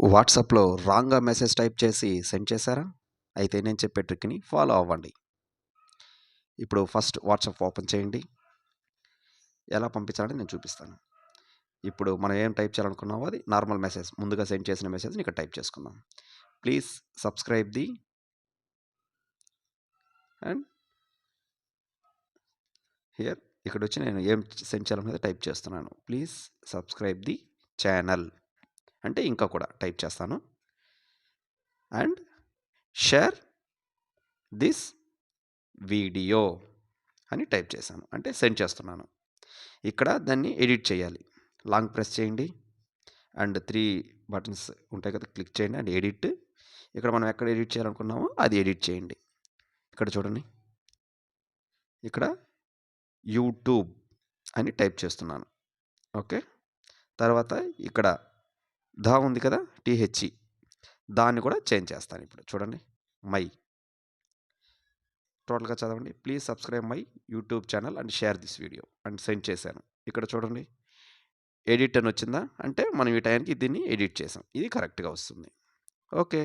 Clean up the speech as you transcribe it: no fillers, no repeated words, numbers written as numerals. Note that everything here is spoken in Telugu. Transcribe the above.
వాట్సాప్‌లో రాంగ్‌గా మెసేజ్ టైప్ చేసి సెండ్ చేశారా? అయితే నేను చెప్పే ట్రిక్‌ని ఫాలో అవ్వండి. ఇప్పుడు ఫస్ట్ వాట్సాప్ ఓపెన్ చేయండి. ఎలా పంపించాలని నేను చూపిస్తాను. ఇప్పుడు మనం ఏం టైప్ చేయాలనుకున్నామో అది నార్మల్ మెసేజ్. ముందుగా సెండ్ చేసిన మెసేజ్‌ని ఇక్కడ టైప్ చేసుకుందాం. Please subscribe the and here ఇక్కడొచ్చి నేను ఏం సెండ్ చేయాలనేది టైప్ చేస్తున్నాను. ప్లీజ్ సబ్స్క్రైబ్ ది ఛానల్ అంటే ఇంకా కూడా టైప్ చేస్తాను. అండ్ షేర్ దిస్ వీడియో అని టైప్ చేశాను. అంటే సెండ్ చేస్తున్నాను. ఇక్కడ దాన్ని ఎడిట్ చేయాలి. లాంగ్ ప్రెస్ చేయండి. అండ్ 3 బటన్స్ ఉంటాయి కదా! క్లిక్ చేయండి అండ్ ఎడిట్. ఇక్కడ మనం ఎక్కడ ఎడిట్ చేయాలనుకున్నామో అది ఎడిట్ చేయండి. ఇక్కడ చూడండి. ఇక్కడ యూట్యూబ్ అని టైప్ చేస్తున్నాను. ఓకే. తర్వాత ఇక్కడ ఉంది కదా! టీహెచ్‌ఈ దాన్ని కూడా చేంజ్ చేస్తాను ఇప్పుడు. చూడండి. మై టోటల్‌గా చదవండి. Please subscribe my YouTube channel and share this video and send చేశాను. ఇక్కడ చూడండి. ఎడిట్ అని వచ్చిందా? అంటే మనం ఈ టైంకి దీన్ని ఎడిట్ చేసాం. ఇది కరెక్ట్‌గా వస్తుంది. ఓకే.